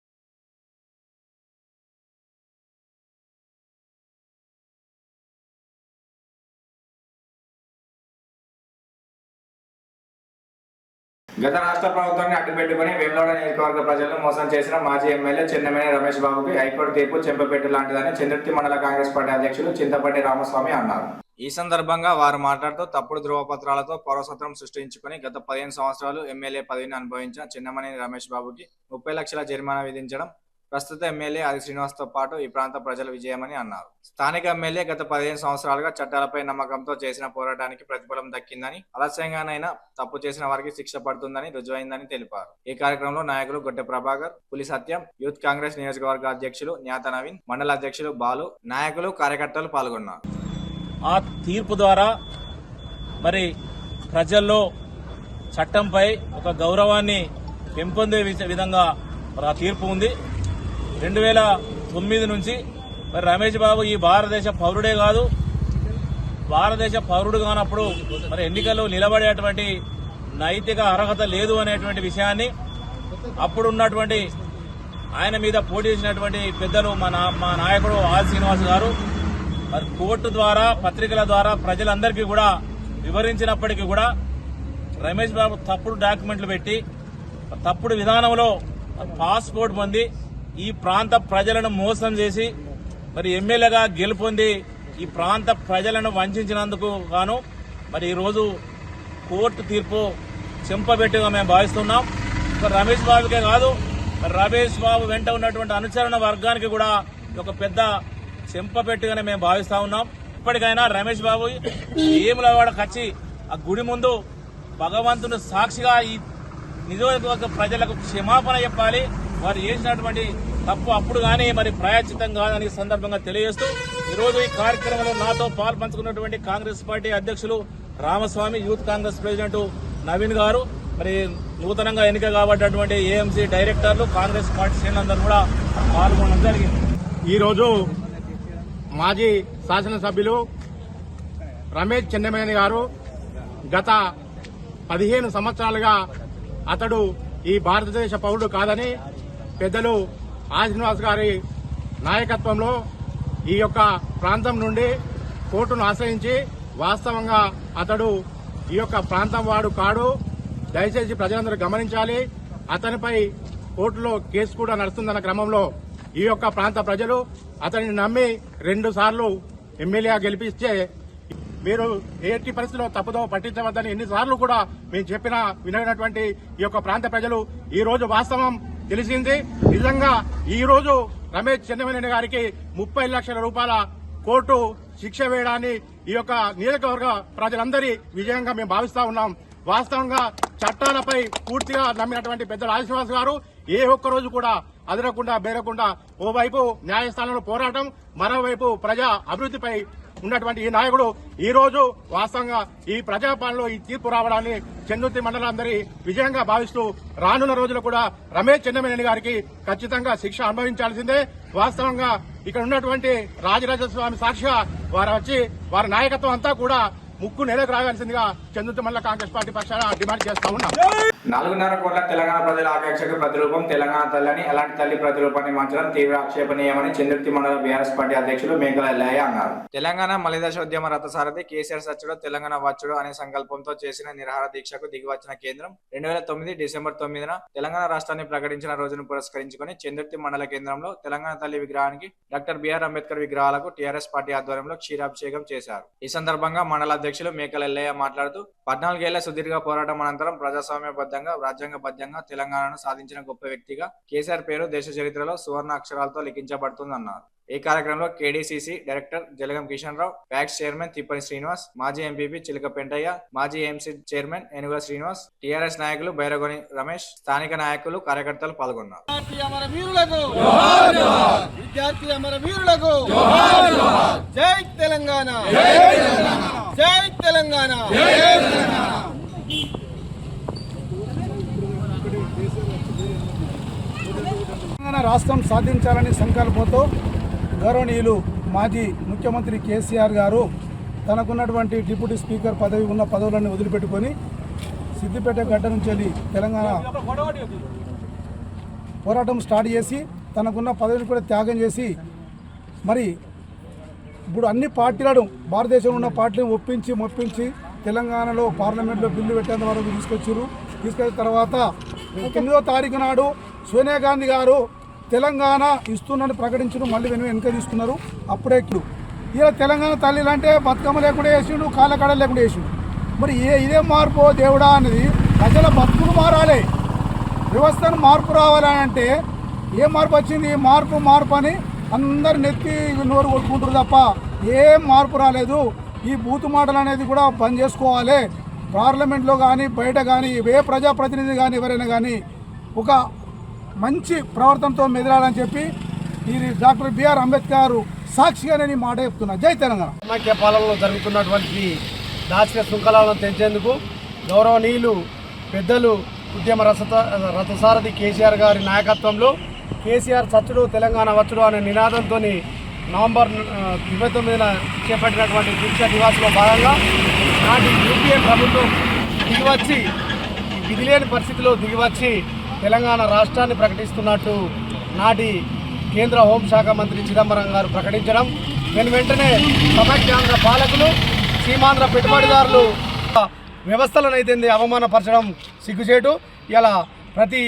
గత రాష్ట్ర ప్రభుత్వాన్ని అడ్డుపెట్టుకుని వేములవాడ నియోజకవర్గ ప్రజలను మోసం చేసిన మాజీ ఎమ్మెల్యే చెన్నమనేని రమేష్ బాబుకి హైకోర్టు తీర్పు చెంపపెట్టు లాంటిదని చంద్రుర్తి మండల కాంగ్రెస్ పార్టీ అధ్యక్షులు చింతపల్లి రామస్వామి అన్నారు. ఈ సందర్భంగా వారు మాట్లాడుతూ తప్పుడు ధృవపత్రాలతో పౌరసత్వం సృష్టించుకుని గత 15 సంవత్సరాలు ఎమ్మెల్యే పదవిని అనుభవించిన చెన్నమనేని రమేష్ బాబుకి 30 లక్షల జరిమానా విధించడం ప్రస్తుత ఎమ్మెల్యే ఆది శ్రీనివాస్తో పాటు ఈ ప్రాంత ప్రజల విజయమని అన్నారు. స్థానిక ఎమ్మెల్యే గత 15 సంవత్సరాలుగా చట్టాలపై నమ్మకంతో చేసిన పోరాటానికి ప్రతిఫలం దక్కిందని, ఆలస్యంగానైనా తప్పు చేసిన వారికి శిక్ష పడుతుందని రుజువైందని తెలిపారు. ఈ కార్యక్రమంలో నాయకులు గొట్టె ప్రభాకర్, పులి సత్యం, యూత్ కాంగ్రెస్ నియోజకవర్గ అధ్యక్షులు న్యాత నవీన్, మండల అధ్యక్షులు బాలు, నాయకులు, కార్యకర్తలు పాల్గొన్నారు. ఆ తీర్పు ద్వారా మరి ప్రజల్లో చట్టంపై ఒక గౌరవాన్ని పెంపొందే విధంగా ఆ తీర్పు ఉంది. 2009 నుంచి మరి రమేష్ బాబు ఈ భారతదేశ పౌరుడే కాదు, భారతదేశ పౌరుడు కానప్పుడు మరి ఎన్నికల్లో నిలబడేటువంటి నైతిక అర్హత లేదు అనేటువంటి విషయాన్ని అప్పుడు ఉన్నటువంటి ఆయన మీద పోటీ చేసినటువంటి పెద్దలు మా నాయకుడు ఆది శ్రీనివాస్ గారు మరి కోర్టు ద్వారా, పత్రికల ద్వారా ప్రజలందరికీ కూడా వివరించినప్పటికీ కూడా రమేష్ బాబు తప్పుడు డాక్యుమెంట్లు పెట్టి తప్పుడు విధానంలో పాస్పోర్ట్ పొంది ఈ ప్రాంత ప్రజలను మోసం చేసి మరి ఎమ్మెల్యేగా గెలుపొంది ఈ ప్రాంత ప్రజలను వంచినందుకు గాను మరి ఈరోజు కోర్టు తీర్పు చెంపబెట్టుగా మేము భావిస్తున్నాం. రమేష్ బాబుకే కాదు, మరి రమేష్ బాబు వెంట ఉన్నటువంటి అనుచరణ వర్గానికి కూడా ఒక పెద్ద చెంపపెట్టుగానే మేము భావిస్తా ఉన్నాం. ఇప్పటికైనా రమేష్ బాబు ఏములవాడకు వచ్చి ఆ గుడి ముందు భగవంతుని సాక్షిగా ఈ నియోజకవర్గ ప్రజలకు క్షమాపణ చెప్పాలి. వారు చేసినటువంటి తప్పు అప్పుడు కానీ మరి ప్రాయశ్చిత్తం కాదని సందర్భంగా తెలియజేస్తూ ఈరోజు ఈ కార్యక్రమంలో నాతో పాల్పంచుకున్నటువంటి కాంగ్రెస్ పార్టీ అధ్యక్షులు రామస్వామి, యూత్ కాంగ్రెస్ ప్రెసిడెంట్ నవీన్ గారు, మరి నూతనంగా ఎన్నిక కాబట్టినటువంటి ఏఎంసీ డైరెక్టర్లు, కాంగ్రెస్ పార్టీ శ్రేణులందరూ కూడా పాల్గొనడం జరిగింది. ఈరోజు మాజీ శాసనసభ్యులు రమేష్ చెన్నమనేని గారు గత 15 సంవత్సరాలుగా అతడు ఈ భారతదేశ పౌరుడు కాదని పెద్దలు ఆది శ్రీనివాస్ గారి నాయకత్వంలో ఈ యొక్క ప్రాంతం నుండి కోర్టును ఆశ్రయించి వాస్తవంగా అతడు ఈ యొక్క ప్రాంతం వాడు కాడు, దయచేసి ప్రజలందరూ గమనించాలి, అతనిపై కోర్టులో కేసు కూడా నడుస్తుందన్న క్రమంలో ఈ యొక్క ప్రాంత ప్రజలు అతనిని నమ్మి 2 సార్లు ఎమ్మెల్యేగా గెలిపిస్తే మీరు ఎట్టి పరిస్థితిలో తప్పుదో పట్టించవద్దని ఎన్నిసార్లు కూడా మేము చెప్పినా వినటువంటి ఈ యొక్క ప్రాంత ప్రజలు ఈ రోజు వాస్తవం తెలిసింది. నిజంగా ఈ రోజు రమేష్ చెన్నమనేని గారికి 30 లక్షల రూపాయల కోర్టు శిక్ష వేయడాన్ని ఈ యొక్క నియోజకవర్గ ప్రజలందరి విజయంగా మేము భావిస్తా ఉన్నాం. వాస్తవంగా చట్టాలపై పూర్తిగా నమ్మినటువంటి పెద్దలు ఆది శ్రీనివాస్ గారు ఏ ఒక్క రోజు కూడా అదరకుండా బేరకుండా ఓవైపు న్యాయస్థానంలో పోరాటం, మరోవైపు ప్రజా అభివృద్ధిపై ఉన్నటువంటి ఈ నాయకుడు ఈ రోజు వాస్తవంగా ఈ ప్రజాపాలనలో ఈ తీర్పు రావడాన్ని చంద్రుర్తి మండలందరి విజయంగా భావిస్తూ రానున్న రోజులు కూడా రమేష్ చెన్నమనేని గారికి ఖచ్చితంగా శిక్ష అనుభవించాల్సిందే. వాస్తవంగా ఇక్కడ ఉన్నటువంటి రాజరాజస్వామి సాక్షిగా వారు వచ్చి వారి నాయకత్వం అంతా కూడా ముక్కు నెలకు రావాల్సిందిగా చంద్రుర్తి మండల కాంగ్రెస్ పార్టీ పక్షాన డిమాండ్ చేస్తా ఉన్నాం. 4.5 కోట్ల తెలంగాణ ప్రజల ఆకాంక్షకు ప్రతిరూపం తెలంగాణ తల్లని, అలాంటి తల్లి ప్రతిరూపాన్ని మార్చడం తీవ్ర ఆక్షేపణీయమని చంద్రుర్తి మండల బీఆర్ఎస్ పార్టీ అధ్యక్షులు మేకల ఎల్లయ్య అన్నారు. తెలంగాణ మలిదశ ఉద్యమ రథసారథి కేసీఆర్ సచ్చుడు, తెలంగాణ వచ్చుడు అనే సంకల్పంతో చేసిన నిరాహార దీక్షకు దిగివచ్చిన కేంద్రం 2009 డిసెంబర్ 9న తెలంగాణ రాష్ట్రాన్ని ప్రకటించిన రోజును పురస్కరించుకుని చంద్రుర్తి మండల కేంద్రంలో తెలంగాణ తల్లి విగ్రహానికి, డాక్టర్ బిఆర్ అంబేద్కర్ విగ్రహాలకు టీఆర్ఎస్ పార్టీ ఆధ్వర్యంలో క్షీరాభిషేకం చేశారు. ఈ సందర్భంగా మండల అధ్యక్షులు మేకల ఎల్లయ్య మాట్లాడుతూ మాట్లాడుతూ 14 ఏళ్ల సుదీర్ఘ పోరాటం అనంతరం ప్రజాస్వామ్యబద్ధంగా రాజ్యాంగబద్ధంగా తెలంగాణను సాధించిన గొప్ప వ్యక్తిగా కేసీఆర్ పేరు దేశ చరిత్రలో సువర్ణ అక్షరాలతో లిఖించబడుతుందన్నారు. ఈ కార్యక్రమంలో KDCC director Jalagam Kishan Rao, packs chairman తిప్పని Srinivas, మాజీ ఎంపీపీ చిలక పెంటయ్య, మాజీ ఎంసీ చైర్మన్ ఏనుగుల శ్రీనివాస్, టీఆర్ఎస్ నాయకులు బైరగొని రమేష్, స్థానిక నాయకులు కార్యకర్తలు పాల్గొన్నారు. విద్యార్థి అమర వీరులకు జై తెలంగాణ, జై తెలంగాణ. తెలంగాణ రాష్ట్రం సాధించాలని సంకల్పంతో గౌరవనీయులు మాజీ ముఖ్యమంత్రి కేసీఆర్ గారు తనకున్నటువంటి డిప్యూటీ స్పీకర్ పదవి ఉన్న పదవులను వదిలిపెట్టుకొని సిద్దిపేట గడ్డ నుంచి వెళ్ళి తెలంగాణ పోరాటం స్టార్ట్ చేసి తనకున్న పదవిని కూడా త్యాగం చేసి మరి ఇప్పుడు అన్ని పార్టీలను భారతదేశంలో ఉన్న పార్టీలను ఒప్పించి తెలంగాణలో పార్లమెంట్లో బిల్లు పెట్టేంత వరకు తీసుకొచ్చిన తర్వాత 9వ తారీఖు నాడు సోనియా గాంధీ గారు తెలంగాణ ఇస్తున్నారని ప్రకటించడం మళ్ళీ వెనుక తీసుకున్నారు. అప్పుడే ఇలా తెలంగాణ తల్లిలు అంటే బతుకమ్మ లేకుండా వేసిండు, కాళ్ళకడ లేకుండా వేసిండు. మరి ఇదే మార్పు దేవుడా అనేది ప్రజల బతుకులు మారాలి, వ్యవస్థను మార్పు రావాలని అంటే ఏ మార్పు వచ్చింది? మార్పు అని అందరు నెత్తి నోరు కొట్టుకుంటారు తప్ప ఏం మార్పు రాలేదు. ఈ బూతు మాటలు అనేది కూడా బంద్ చేసుకోవాలి. పార్లమెంట్లో కానీ బయట కానీ ఏ ప్రజాప్రతినిధి కానీ ఎవరైనా కానీ ఒక మంచి ప్రవర్తనతో మెదలాలని చెప్పి ఈ డాక్టర్ బిఆర్ అంబేద్కర్ సాక్షిగా నేను మాట చెప్తున్నా. జై తెలంగాణ. సమాఖ్య పాలనలో జరుగుతున్నటువంటి దాచిన శృంఖలాలను తెంచేందుకు గౌరవనీయులు పెద్దలు ఉద్యమ రథసారథి కేసీఆర్ గారి నాయకత్వంలో కేసీఆర్ చచ్చుడు తెలంగాణ వచ్చుడు అనే నినాదంతో నవంబర్ 29న చేపట్టినటువంటి దీక్ష దివాస్లో భాగంగా నాటి యూపీఏ ప్రభుత్వం దిగివచ్చి విధిలేని పరిస్థితిలో దిగివచ్చి తెలంగాణ రాష్ట్రాన్ని ప్రకటిస్తున్నట్టు నాటి కేంద్ర హోంశాఖ మంత్రి చిదంబరం గారు ప్రకటించడం, వెంటనే సమైక్యాంధ్ర పాలకులు సీమాంధ్ర పెట్టుబడిదారులు వ్యవస్థలను అయితే అవమానపరచడం సిగ్గుచేటు. ఇలా ప్రతి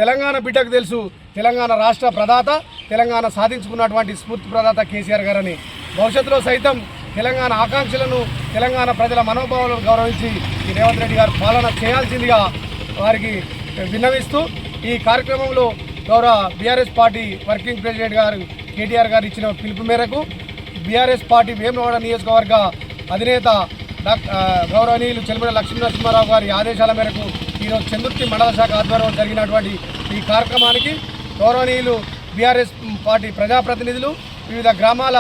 తెలంగాణ బిడ్డకు తెలుసు తెలంగాణ రాష్ట్ర ప్రదాత, తెలంగాణ సాధించుకున్నటువంటి స్ఫూర్తి ప్రదాత కేసీఆర్ గారని. భవిష్యత్తులో సైతం తెలంగాణ ఆకాంక్షలను, తెలంగాణ ప్రజల మనోభావాలను గౌరవించి ఈ రేవంత్ రెడ్డి గారు పాలన చేయాల్సిందిగా వారికి విన్నవిస్తూ ఈ కార్యక్రమంలో గౌరవ బీఆర్ఎస్ పార్టీ వర్కింగ్ ప్రెసిడెంట్ గారు కేటీఆర్ గారు ఇచ్చిన పిలుపు మేరకు బీఆర్ఎస్ పార్టీ వేములవాడ నియోజకవర్గ అధినేత గౌరవనీయులు చెల్లిమల లక్ష్మీనరసింహారావు గారి ఆదేశాల మేరకు ఈరోజు చందుర్తి మండల శాఖ ఆధ్వర్యంలో జరిగినటువంటి ఈ కార్యక్రమానికి గౌరవనీయులు బీఆర్ఎస్ పార్టీ ప్రజాప్రతినిధులు, వివిధ గ్రామాల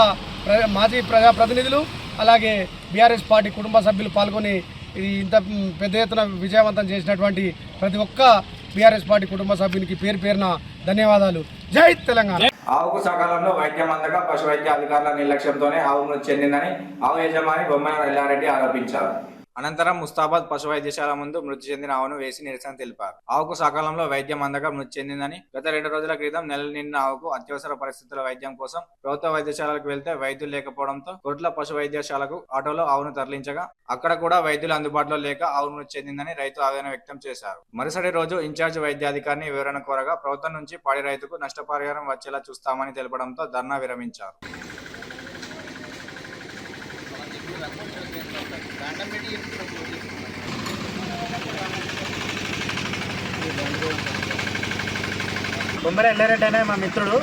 మాజీ ప్రజాప్రతినిధులు, అలాగే బీఆర్ఎస్ పార్టీ కుటుంబ సభ్యులు పాల్గొని ఇంత పెద్ద ఎత్తున విజయవంతం చేసినటువంటి ప్రతి ఒక్క బీఆర్ఎస్ పార్టీ కుటుంబ సభ్యునికి పేరున ధన్యవాదాలు. జై తెలంగాణ. ఆవుకు సకాలంలో వైద్యం అందక పశు వైద్య అధికారుల నిర్లక్ష్యంతోనే ఆవు మృతి చెందిందని ఆవు యజమాని బొమ్మన ఎల్లారెడ్డి ఆరోపించారు. అనంతరం ముస్తాబాద్ పశు వైద్యశాల ముందు మృతి చెందిన ఆవును వేసి నిరసన తెలిపారు. ఆవుకు సకాలంలో వైద్యం అందక మృతి చెందిందని, గత 2 రోజుల క్రితం నెల నిండిన ఆవుకు అత్యవసర పరిస్థితుల వైద్యం కోసం ప్రభుత్వ వైద్యశాలకు వెళ్తే వైద్యులు లేకపోవడంతో కొట్ల పశు వైద్యశాలకు ఆటోలో ఆవును తరలించగా అక్కడ కూడా వైద్యులు అందుబాటులో లేక ఆవు మృతి చెందిందని రైతు ఆవేదన వ్యక్తం చేశారు. మరుసటి రోజు ఇన్ఛార్జ్ వైద్యాధికారిని వివరణ కోరగా ప్రభుత్వం నుంచి పాడి రైతుకు నష్టపరిహారం వచ్చేలా చూస్తామని తెలపడంతో ధర్నా విరమించారు. బొమ్మల ఎల్లారెడ్డి అనే మా మిత్రుడు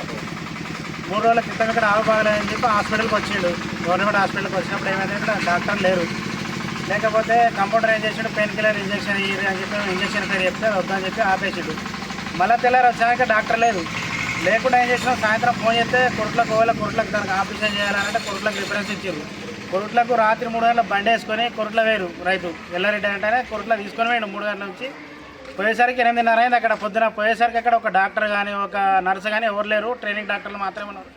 3 రోజుల క్రితం ఇక్కడ ఆవు బాగలేదని చెప్పి హాస్పిటల్కి వచ్చిండు. గవర్నమెంట్ హాస్పిటల్కి వచ్చినప్పుడు ఏమైంది, ఇక్కడ డాక్టర్ లేరు. లేకపోతే కంపౌండర్ ఏం చేసిండు, పెయిన్ కిల్లర్ ఇంజక్షన్ ఇయ్యి అని చెప్పి ఇంజక్షన్ పేరు చెప్తే వద్దని చెప్పి ఆపేసిండు. మళ్ళీ తెల్లారి వచ్చాక డాక్టర్ లేదు. లేకుండా ఏం చేసినాం, సాయంత్రం ఫోన్ చేస్తే కొరుట్లకు దానికి ఆపరేషన్ చేయాలంటే కొరుట్లకు రిఫరెన్స్ ఇచ్చారు. కొరుట్లకు రాత్రి 3 గంటలకు బండి వేసుకొని కొరుట్ల వేరు రైతు ఎల్లారెడ్డి అంటేనే కొరుట్ల తీసుకొని పోయిండు. 3 గంటల నుంచి పోయేసరికి 8:30 అయింది. అక్కడ పొద్దున పోయేసరికి అక్కడ ఒక డాక్టర్ కానీ ఒక నర్సు కానీ ఎవరు లేరు, ట్రైనింగ్ డాక్టర్లు మాత్రమే ఉన్నారు.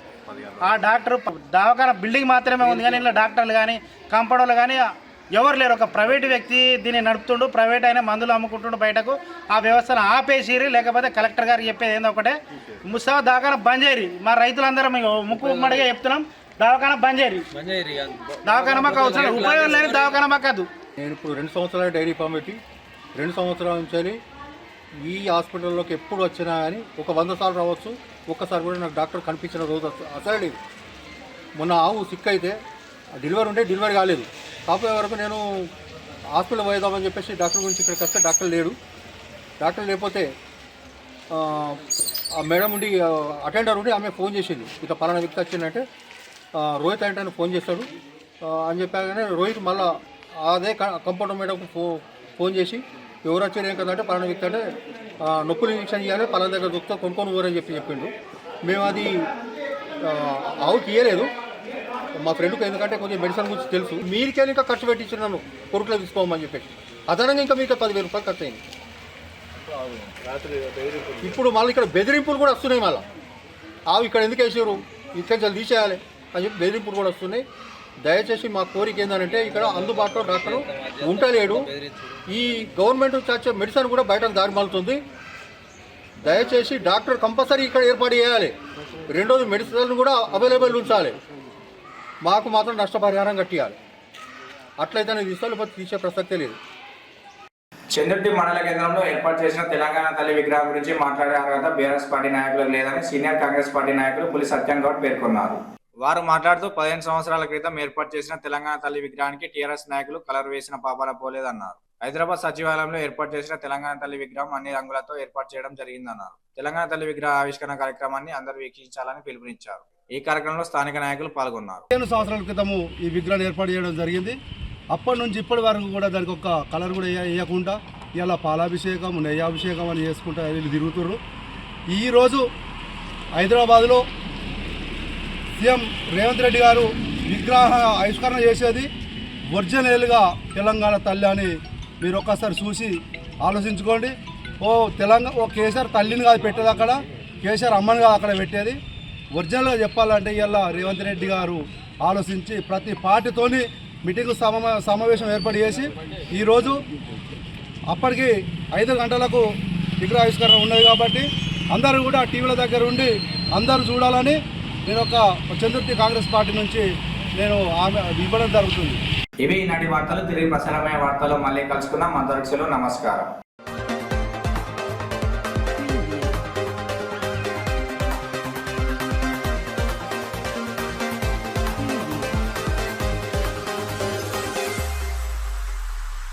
ఆ డాక్టర్ దవాఖాన బిల్డింగ్ మాత్రమే ఉంది కానీ ఇలా డాక్టర్లు కానీ కంపౌండర్లు కానీ ఎవరు లేరు. ఒక ప్రైవేటు వ్యక్తి దీన్ని నడుపుతుండు, ప్రైవేట్ అయినా మందులు అమ్ముకుంటుండు బయటకు. ఆ వ్యవస్థను ఆపేసిరి. లేకపోతే కలెక్టర్ గారు చెప్పేది ఏందో ఒకటే, ముస్తాబా దవాఖాన బంద్ చేయరి. మా రైతులందరం ముక్కు మడిగా చెప్తున్నాం, దవాఖాన బంద్ చేయరి. దవాఖాన మాకు అవసరం, ఉపయోగం లేని దవాఖాన మాకు కాదు. నేను ఇప్పుడు 2 సంవత్సరాలు డైరీ ఫామ్ పెట్టి 2 సంవత్సరాల నుంచి ఈ హాస్పిటల్లోకి ఎప్పుడు వచ్చినా కానీ ఒక 100 సార్లు రావచ్చు, ఒక్కసారి కూడా నాకు డాక్టర్ కనిపించిన రోజు అసలు లేదు. మొన్న ఆవు సిక్ అయితే డెలివరీ ఉంటే డెలివరీ కాలేదు. కాకపోయే వరకు నేను హాస్పిటల్ పోయేద్దామని చెప్పేసి డాక్టర్ గురించి ఇక్కడికి వస్తే డాక్టర్ లేడు. డాక్టర్ లేకపోతే ఆ మేడం ఉండి అటెండర్ ఉండి ఆమె ఫోన్ చేసింది, ఇక పలానా వ్యక్తి వచ్చిందంటే రోహిత్ అంటే ఫోన్ చేస్తాడు అని చెప్పాగానే రోహిత్ మళ్ళీ అదే కంపౌండర్ మేడంకు ఫోన్ చేసి ఎవరు వచ్చారు ఏం కదంటే పలానా వ్యక్తి అంటే నొప్పులు ఇంజక్షన్ చేయాలి పలానా దగ్గర దొరికితే కొనుక్కొని ఊరని చెప్పిండు. మేము అది ఆవుకి ఇయ్యలేదు మా ఫ్రెండ్కి, ఎందుకంటే కొంచెం మెడిసిన్ గురించి తెలుసు. మీరికే ఇంకా ఖర్చు పెట్టించిన నన్ను కొడుకులో తీసుకోమని చెప్పేసి అదనంగా ఇంకా మీకు 10,000 రూపాయలు ఖర్చు అయింది. ఇప్పుడు మళ్ళీ ఇక్కడ బెదిరింపులు కూడా వస్తున్నాయి. మళ్ళీ ఆవు ఇక్కడ ఎందుకు వేసారు, ఇక్కడ తీసేయాలి అని చెప్పి బెదిరింపులు కూడా వస్తున్నాయి. దయచేసి మా కోరిక ఏంటంటే ఇక్కడ అందుబాటులో డాక్టర్ ఉండలేడు, ఈ గవర్నమెంట్ చచ్చే మెడిసిన్ కూడా బయటకు దారి మలుతుంది. దయచేసి డాక్టర్ కంపల్సరీ ఇక్కడ ఏర్పాటు చేయాలి. రెండోది మెడిసిన్ కూడా అవైలబుల్ ఉంచాలి. మాకు మాత్రం నష్టపరిహారం కట్టియాలి. అట్లయితేనే తీసుకోవాలి, లేకపోతే తీసే ప్రసక్తే లేదు. చంద్రుడి మండల కేంద్రంలో ఏర్పాటు చేసిన తెలంగాణ తల్లి విగ్రహం గురించి మాట్లాడే అర్హత బీఆర్ఎస్ పార్టీ నాయకులకు లేదని సీనియర్ కాంగ్రెస్ పార్టీ నాయకులు పులి సత్యం గౌడ్ పేర్కొన్నారు. వారు మాట్లాడుతూ 15 సంవత్సరాల క్రితం ఏర్పాటు చేసిన తెలంగాణ తల్లి విగ్రహానికి టీఆర్ఎస్ నాయకులు కలర్ వేసిన పాపాల పోలేదన్నారు. హైదరాబాద్ సచివాలయంలో ఏర్పాటు చేసిన తెలంగాణ తల్లి విగ్రహం అన్ని రంగులతో ఏర్పాటు చేయడం జరిగిందన్నారు. తెలంగాణ తల్లి విగ్రహ ఆవిష్కరణ కార్యక్రమాన్ని అందరూ వీక్షించాలని పిలుపునిచ్చారు. ఈ కార్యక్రమంలో స్థానిక నాయకులు పాల్గొన్నారు. 15 సంవత్సరాల క్రితము ఈ విగ్రహాన్ని ఏర్పాటు చేయడం జరిగింది. అప్పటి నుంచి ఇప్పటి వరకు కూడా దానికి ఒక కలర్ కూడా వేయకుండా ఇలా పాలాభిషేకం నెయ్యాభిషేకం అని చేసుకుంటూ వీళ్ళు తిరుగుతున్నారు. ఈరోజు హైదరాబాద్లో సీఎం రేవంత్ రెడ్డి గారు విగ్రహ ఆవిష్కరణ చేసేది ఒరిజినల్గా తెలంగాణ తల్లి అని మీరు ఒక్కసారి చూసి ఆలోచించుకోండి. ఓ కేసీఆర్ తల్లిని కాదు పెట్టేది, అక్కడ కేసీఆర్ అమ్మని కాదు అక్కడ పెట్టేది. ఒరిజినల్గా చెప్పాలంటే ఇలా రేవంత్ రెడ్డి గారు ఆలోచించి ప్రతి పార్టీతోని మీటింగ్ సమావేశం ఏర్పాటు చేసి ఈరోజు అప్పటికి 5 గంటలకు విగ్రహావిష్కరణ ఉన్నది కాబట్టి అందరూ కూడా టీవీల దగ్గర ఉండి అందరూ చూడాలని నేను ఒక చంద్రుడి కాంగ్రెస్ పార్టీ నుంచి నేను ఇవ్వడం జరుగుతుంది. ఇవి ఈనాటి వార్తలు. తిరిగి ప్రసారమయ్యే వార్తల్లో మళ్ళీ కలుసుకుందాం. అంతవరకు సెలవు. నమస్కారం.